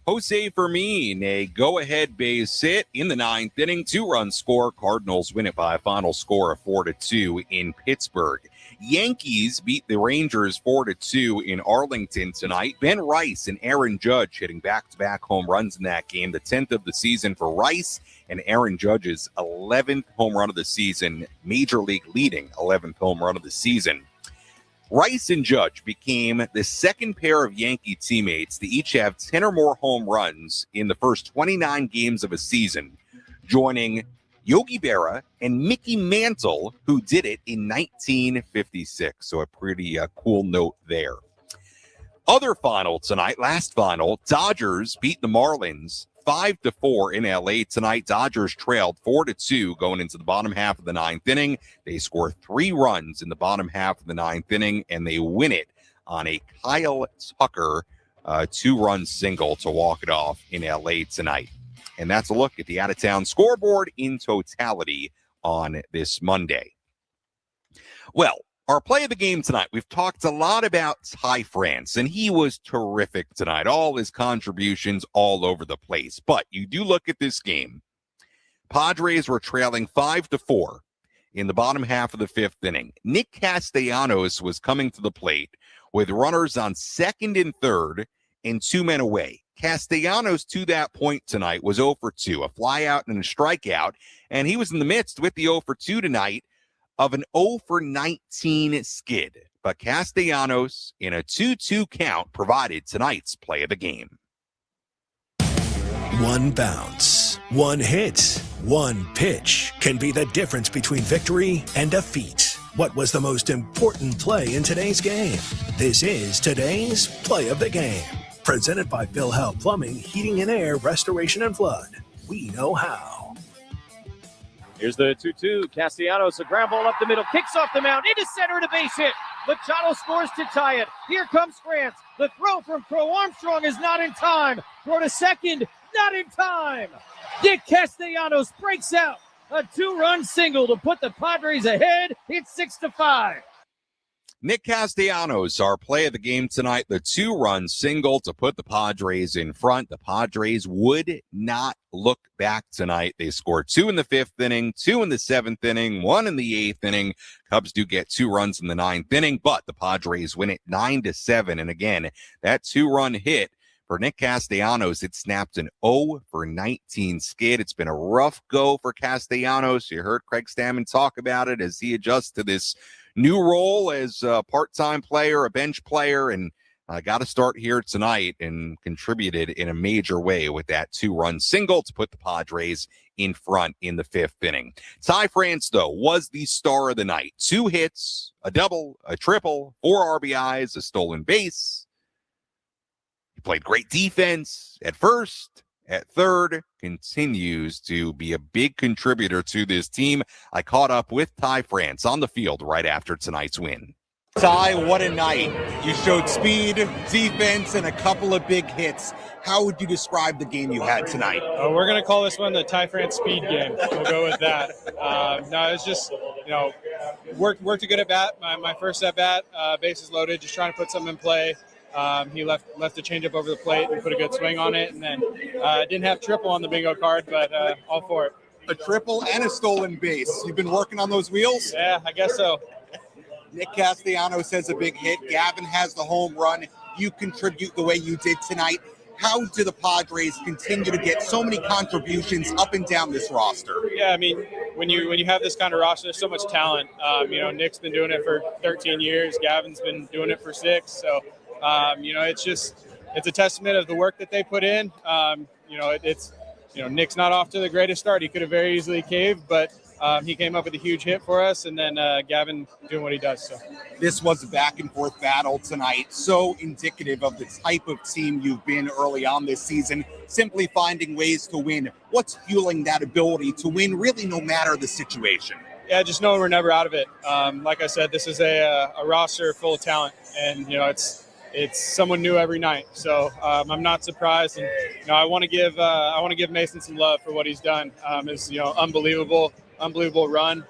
Jose Fermin, a go-ahead base hit in the 9th inning, 2-run score. Cardinals win it by a final score of 4-2 in Pittsburgh. Yankees beat the Rangers 4-2 in Arlington tonight. Ben Rice and Aaron Judge hitting back-to-back home runs in that game, the 10th of the season for Rice, and Aaron Judge's 11th home run of the season, Major League leading 11th home run of the season. Rice and Judge became the second pair of Yankee teammates to each have 10 or more home runs in the first 29 games of a season, joining Yogi Berra and Mickey Mantle, who did it in 1956. So a pretty cool note there. Other final tonight, last final, Dodgers beat the Marlins 5-4 in LA tonight. Dodgers trailed 4-2 going into the bottom half of the 9th inning. They score 3 runs in the bottom half of the 9th inning, and they win it on a Kyle Tucker 2-run single to walk it off in LA tonight. And that's a look at the out-of-town scoreboard in totality on this Monday. Well, our play of the game tonight, we've talked a lot about Ty France, and he was terrific tonight. All his contributions all over the place. But you do look at this game. Padres were trailing 5-4 in the bottom half of the 5th inning. Nick Castellanos was coming to the plate with runners on 2nd and 3rd and 2 men away. Castellanos, to that point tonight, was 0 for 2, a fly out and a strikeout, and he was in the midst with the 0 for 2 tonight of an 0 for 19 skid. But Castellanos, in a 2-2 count, provided tonight's play of the game.
One bounce, one hit, one pitch can be the difference between victory and defeat. What was the most important play in today's game? This is today's play of the game. Presented by Bill Howe Plumbing, Heating and Air, Restoration and Flood. We know how.
Here's the 2-2. Castellanos, a ground ball up the middle, kicks off the mound, into center, and a base hit. Machado scores to tie it. Here comes France. The throw from Crow Armstrong is not in time. Throw to second, not in time. Nick Castellanos breaks out A 2-run single to put the Padres ahead. It's 6-5.
Nick Castellanos, our play of the game tonight, the 2-run single to put the Padres in front. The Padres would not look back tonight. They scored 2 in the 5th inning, 2 in the 7th inning, 1 in the 8th inning. Cubs do get 2 runs in the 9th inning, but the Padres win it 9-7. And again, that 2-run hit for Nick Castellanos, it snapped an 0 for 19 skid. It's been a rough go for Castellanos. You heard Craig Stammen talk about it as he adjusts to this new role as a part-time player, a bench player, and got to start here tonight and contributed in a major way with that 2-run single to put the Padres in front in the 5th inning. Ty France, though, was the star of the night. 2 hits, a double, a triple, 4 RBIs, a stolen base. He played great defense at first, at third, continues to be a big contributor to this team. I caught up with Ty France on the field right after tonight's win.
Ty, what a night. You showed speed, defense, and a couple of big hits. How would you describe the game you had tonight?
We're going to call this one the Ty France speed game. We'll go with that. No, it's just, worked a good at bat. My first at bat, bases loaded, just trying to put something in play. He left the changeup over the plate and put a good swing on it. And then didn't have triple on the bingo card, but all for it.
A triple and a stolen base. You've been working on those wheels?
Yeah, I guess so.
Nick Castellanos has a big hit. Gavin has the home run. You contribute the way you did tonight. How do the Padres continue to get so many contributions up and down this roster?
Yeah, I mean, when you have this kind of roster, there's so much talent. Nick's been doing it for 13 years. Gavin's been doing it for 6. So, it's a testament of the work that they put in. Nick's not off to the greatest start. He could have very easily caved, but he came up with a huge hit for us, and then Gavin doing what he does. So
this was a back-and-forth battle tonight, so indicative of the type of team you've been early on this season, simply finding ways to win. What's fueling that ability to win really no matter the situation?
Yeah, just knowing we're never out of it. Like I said, this is a roster full of talent, and it's someone new every night. So I'm not surprised, and I want to give Mason some love for what he's done. It's unbelievable run.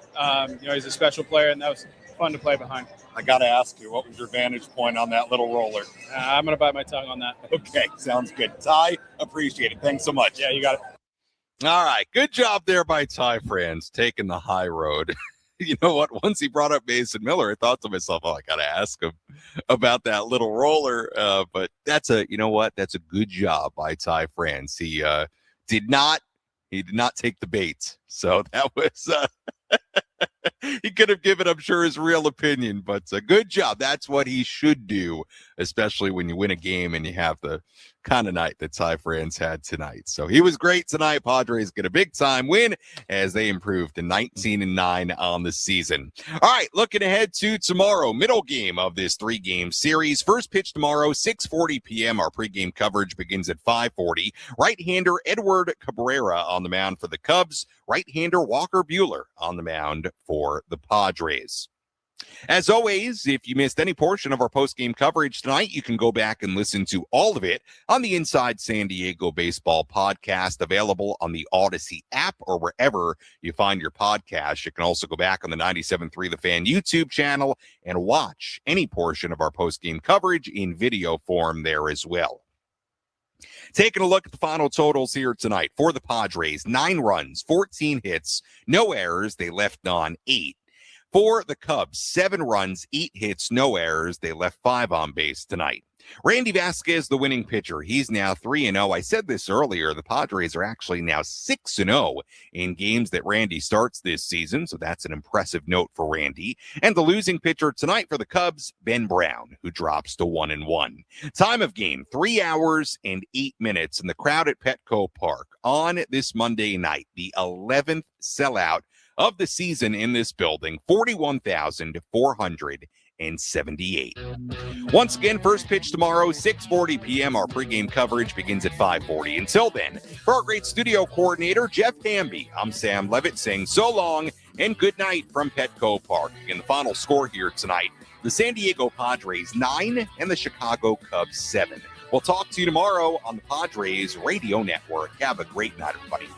He's a special player, and that was fun to play behind.
I got to ask you, what was your vantage point on that little roller?
I'm going to bite my tongue on that.
Okay, sounds good. Ty, appreciate it. Thanks so much.
Yeah, you got it.
All right, good job there by Ty France, taking the high road. You know what? Once he brought up Mason Miller, I thought to myself, I got to ask him about that little roller. But that's a good job by Ty France. He did not take the bait. So that was, he could have given, I'm sure, his real opinion, but a good job. That's what he should do, especially when you win a game and you have the kind of night that Ty France had tonight. So he was great tonight. Padres get a big time win as they improved to 19-9 on the season. All right, looking ahead to tomorrow, middle game of this 3-game series. First pitch tomorrow, 6:40 p.m. Our pregame coverage begins at 5:40. Right-hander Edward Cabrera on the mound for the Cubs. Right-hander Walker Buehler on the mound for the Padres. As always, if you missed any portion of our post-game coverage tonight, you can go back and listen to all of it on the Inside San Diego Baseball podcast, available on the Odyssey app or wherever you find your podcast. You can also go back on the 97.3 The Fan YouTube channel and watch any portion of our post-game coverage in video form there as well. Taking a look at the final totals here tonight for the Padres: 9 runs, 14 hits, no errors. They left on 8. For the Cubs, 7 runs, 8 hits, no errors. They left 5 on base tonight. Randy Vasquez, the winning pitcher. He's now 3-0. I said this earlier. The Padres are actually now 6-0 in games that Randy starts this season. So that's an impressive note for Randy. And the losing pitcher tonight for the Cubs, Ben Brown, who drops to 1-1. Time of game, 3 hours and 8 minutes. And the crowd at Petco Park on this Monday night, the 11th sellout of the season in this building, 41,478. Once again, first pitch tomorrow, 6:40 p.m. Our pregame coverage begins at 5:40. Until then, for our great studio coordinator, Jeff Hamby, I'm Sam Levitt saying so long and good night from Petco Park. And the final score here tonight, the San Diego Padres 9 and the Chicago Cubs 7. We'll talk to you tomorrow on the Padres Radio Network. Have a great night, everybody.